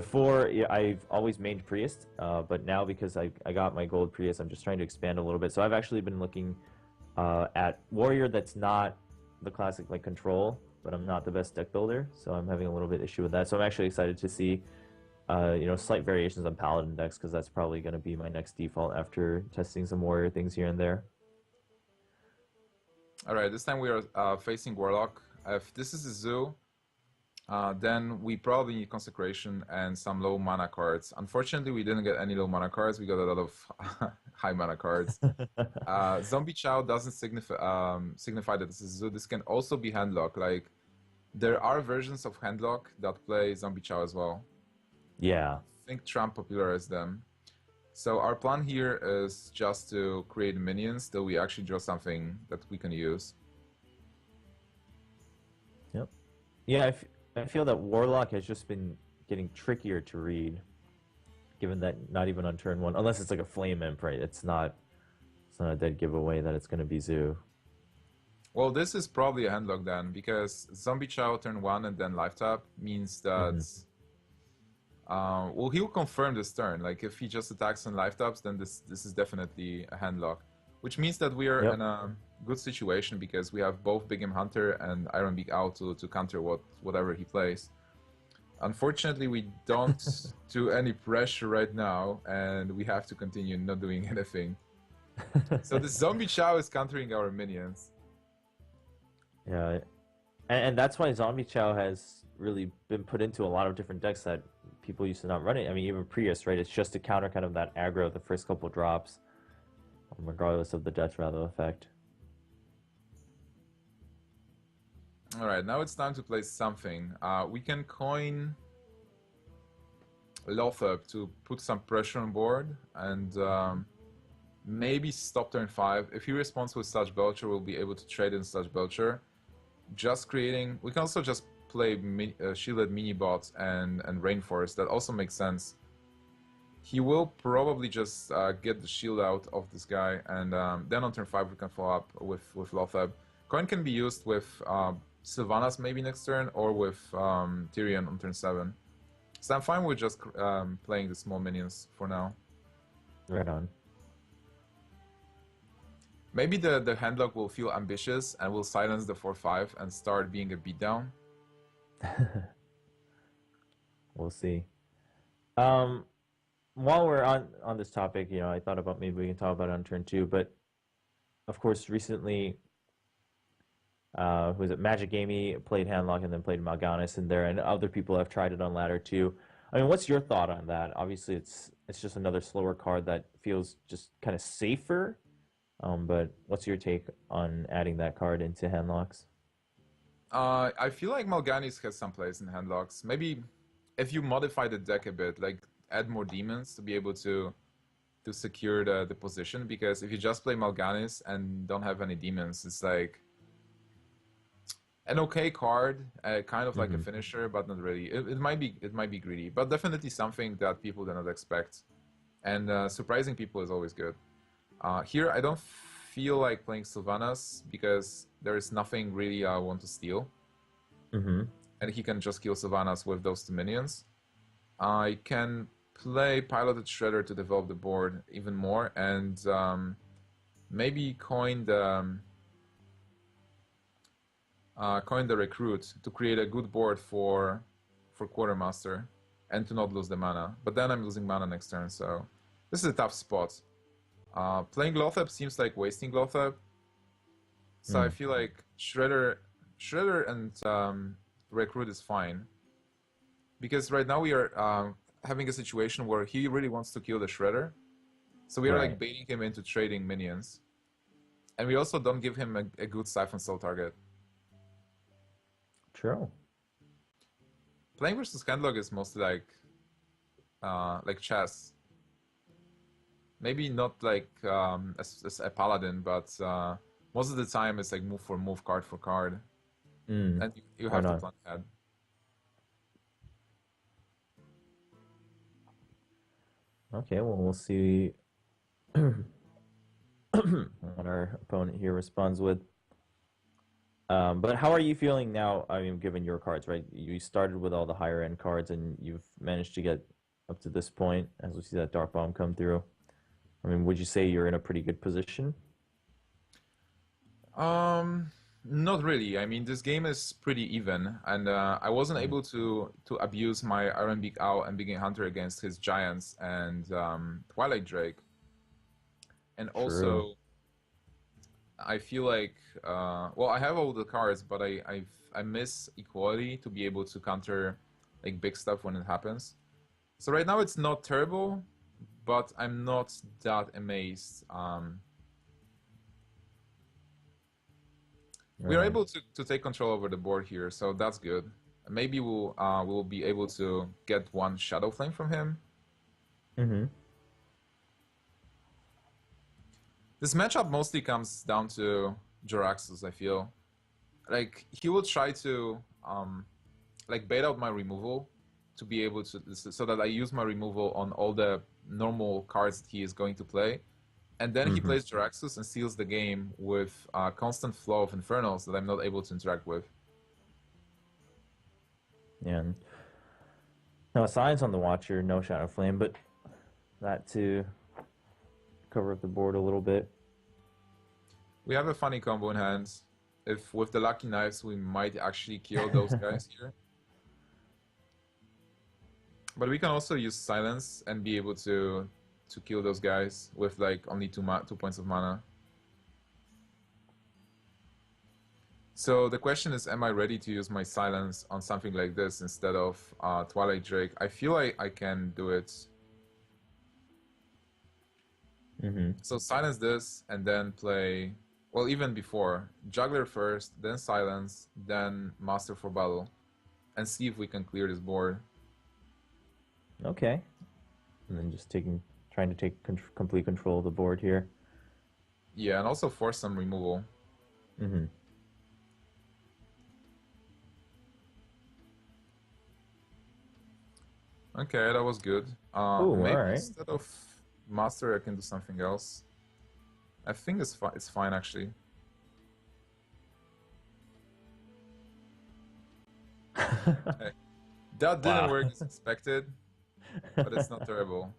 Before, yeah, I've always mained Priest, but now because I got my gold Priest, I'm just trying to expand a little bit. So I've actually been looking at Warrior that's not the classic like control, but I'm not the best deck builder, so I'm having a little bit issue with that. So I'm actually excited to see slight variations on Paladin decks because that's probably going to be my next default after testing some Warrior things here and there. All right, this time we are facing Warlock. If this is a zoo, then we probably need Consecration and some low mana cards. Unfortunately, we didn't get any low mana cards. We got a lot of high mana cards. Zombie Chow doesn't signify that this is zoo. This can also be Handlock. Like, there are versions of Handlock that play Zombie Chow as well. Yeah. I think Trump popularized them. So our plan here is just to create minions till we actually draw something that we can use. Yep. Yeah, I feel that Warlock has just been getting trickier to read, given that not even on turn one, unless it's like a Flame Imp, right? It's not a dead giveaway that it's going to be Zoo. Well, this is probably a handlock then, because Zombie Chow turn 1 and then life tap means that... Hmm. well, he'll confirm this turn. Like, if he just attacks and life taps, then this is definitely a handlock. Which means that we are in Yep. a good situation, because we have both Big M Hunter and Iron Beak out to counter whatever he plays. Unfortunately, we don't do any pressure right now, and we have to continue not doing anything. So the Zombie Chow is countering our minions. Yeah, and that's why Zombie Chow has really been put into a lot of different decks that people used to not run it. I mean, even Prius, right? It's just to counter kind of that aggro the first couple drops, regardless of the Death Rattle effect. Alright, now it's time to play something. We can coin Lothab to put some pressure on board and maybe stop turn 5. If he responds with Sludge Belcher, we'll be able to trade in Sludge Belcher. Just creating... We can also just play shielded mini-bots and Rainforest. That also makes sense. He will probably just get the shield out of this guy, and then on turn 5 we can follow up with Lothab. Coin can be used with Sylvanas maybe next turn, or with Tyrion on turn 7. So I'm fine with just playing the small minions for now. Right on. Maybe the handlock will feel ambitious and will silence the 4-5 and start being a beatdown. We'll see. While we're on this topic, I thought about maybe we can talk about it on turn 2, but of course, recently, who was it? Magic Gamey played Handlock and then played Mal'Ganis in there, and other people have tried it on ladder too. I mean, what's your thought on that? Obviously, it's just another slower card that feels just kind of safer. But what's your take on adding that card into Handlocks? I feel like Mal'Ganis has some place in handlocks. Maybe if you modify the deck a bit, like add more demons to be able to secure the position, because if you just play Mal'Ganis and don't have any demons, it's like an okay card, kind of like a Hmm. finisher, but not really. It might be greedy, but definitely something that people do not expect. And surprising people is always good. Here, I don't feel like playing Sylvanas because there is nothing really I want to steal, Hmm. and he can just kill Sylvanas with those two minions. I can play Piloted Shredder to develop the board even more, and maybe coin the Recruit to create a good board for Quartermaster and to not lose the mana. But then I'm losing mana next turn, so this is a tough spot. Playing Lothab seems like wasting Lothab, so I Mm. feel like Shredder and Recruit is fine, because right now we are having a situation where he really wants to kill the Shredder, so we are like Right. baiting him into trading minions, and we also don't give him a good Siphon Soul target. True. Playing versus Handlock is mostly like chess. Maybe not like as a paladin, but most of the time it's like move for move, card for card, Mm. and you Right have to on. plan ahead. Okay, well, we'll see what our opponent here responds with. But how are you feeling now? I mean, given your cards, right? You started with all the higher end cards, and you've managed to get up to this point, as we see that Dark Bomb come through. I mean, would you say you're in a pretty good position? Um, Not really. I mean, this game is pretty even, and I wasn't Mm, able to abuse my Iron Beak Owl and Begin Hunter against his Giants and Twilight Drake. And true. also, I feel like, well, I have all the cards, but I miss equality to be able to counter like big stuff when it happens. So right now it's not terrible, but I'm not that amazed. We are Right. able to take control over the board here, so that's good. Maybe we'll be able to get one Shadow Flame from him. Mm-hmm. This matchup mostly comes down to Jaraxxus, I feel. Like he will try to like bait out my removal to be able to so that I use my removal on all the normal cards that he is going to play. And then he Mm-hmm. plays Jaraxxus and seals the game with a constant flow of Infernals that I'm not able to interact with. Yeah. No science on the Watcher, no Shadow Flame, but that to cover up the board a little bit. We have a funny combo in hand. If with the Lucky Knives, we might actually kill those guys here. But we can also use Silence and be able to kill those guys with like only 2 points of mana. So the question is, am I ready to use my Silence on something like this instead of Twilight Drake? I feel like I can do it. Mm-hmm. So silence this and then play, well, even before, Juggler first, then Silence, then Master for Battle, and see if we can clear this board. Okay. And then just trying to take complete control of the board here. Yeah, and also force some removal. Mm-hmm. Okay, that was good. Oh, all Maybe right. instead of Master, I can do something else. I think it's fine actually. Okay. That didn't Wow. work as expected, but it's not terrible.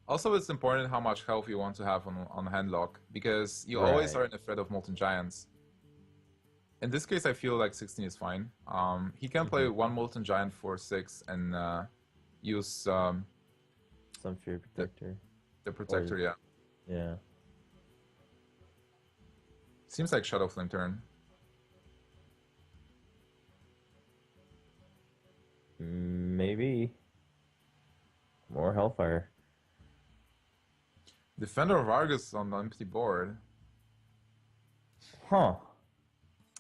Also, it's important how much health you want to have on handlock, because you always Right. are in the threat of Molten Giants. In this case, I feel like 16 is fine. He can play Mm-hmm. one Molten Giant for 6 and use Some Fury the, Protector. the Or, Protector, yeah. yeah. Seems like Shadow Flame turn. Maybe more Hellfire. Defender of Argus on the empty board. Huh.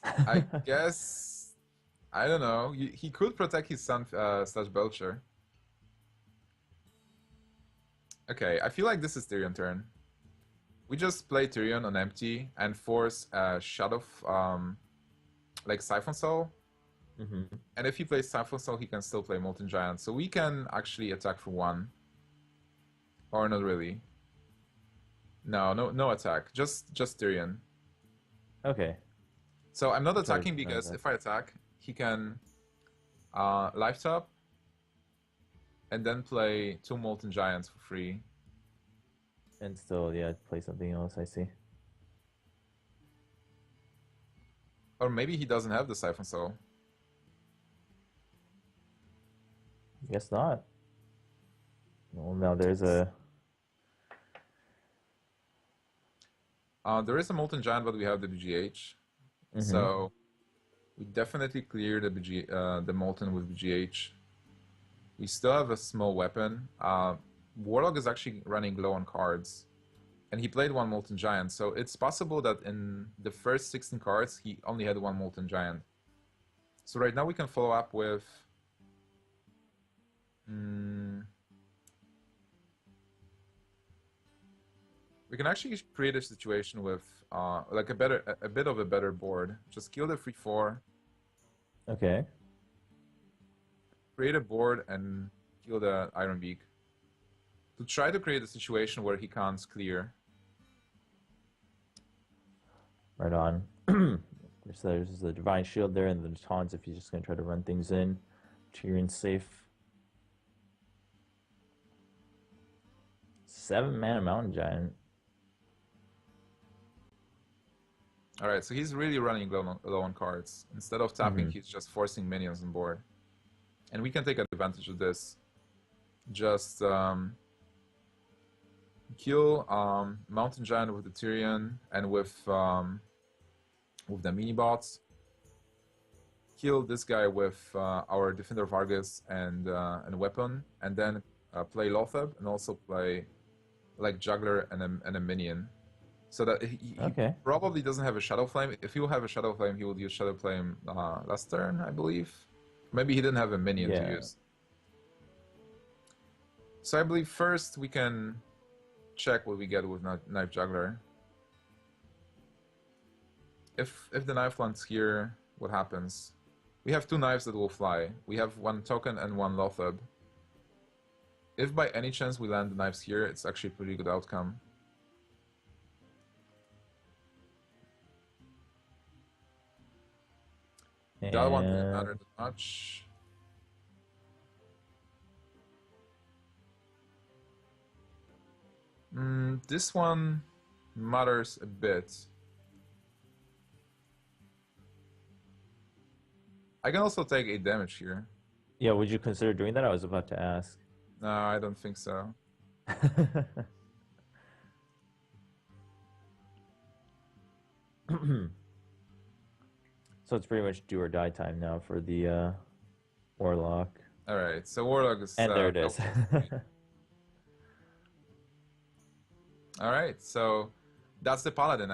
I guess... I don't know. He could protect his son slash Belcher. Okay, I feel like this is Tyrion turn. We just play Tyrion on empty and force Shadow, like Siphon Soul. Mm-hmm. And if he plays Siphon Soul, he can still play Molten Giant. So we can actually attack for 1. Or not really. No attack. Just Tyrion. Okay. So I'm not I'll try to attacking defend because that. if I attack, he can life top and then play 2 Molten Giants for free. And still, yeah, play something else, I see. Or maybe he doesn't have the Siphon Soul. Guess not. Well, now there's a. There is a Molten Giant, but we have the BGH. Mm-hmm. So we definitely clear the Molten with BGH. We still have a small weapon. Warlock is actually running low on cards. And he played 1 Molten Giant, so it's possible that in the first 16 cards, he only had 1 Molten Giant. So right now we can follow up with... we can actually create a situation with like a bit of a better board. Just kill the 3/4, Okay. create a board, and kill the Iron Beak. To try to create a situation where he can't clear. Right on. So there's the Divine Shield there, and the taunts if he's just going to try to run things in. Tyrion's safe. 7 mana Mountain Giant. Alright, so he's really running low on cards. Instead of tapping, Mm-hmm. he's just forcing minions on board. And we can take advantage of this. Just kill Mountain Giant with the Tyrion and with the mini bots. Kill this guy with our Defender Vargas and weapon, and then play Lothab and also play like Juggler and a minion. So that he Okay. probably doesn't have a Shadow Flame. If he will have a Shadow Flame, he would use Shadow Flame last turn, I believe. Maybe he didn't have a minion to Yeah. use. So I believe first we can check what we get with Knife Juggler. If the knife lands here, what happens? We have 2 knives that will fly. We have 1 token and 1 Lothab. If by any chance we land the knives here, it's actually a pretty good outcome. That one didn't matter And that much. This one matters a bit. I can also take 8 damage here. yeah, would you consider doing that? I was about to ask. No, I don't think so. So it's pretty much do or die time now for the Warlock. Alright, so Warlock is... And there it is. Alright, so that's the Paladin.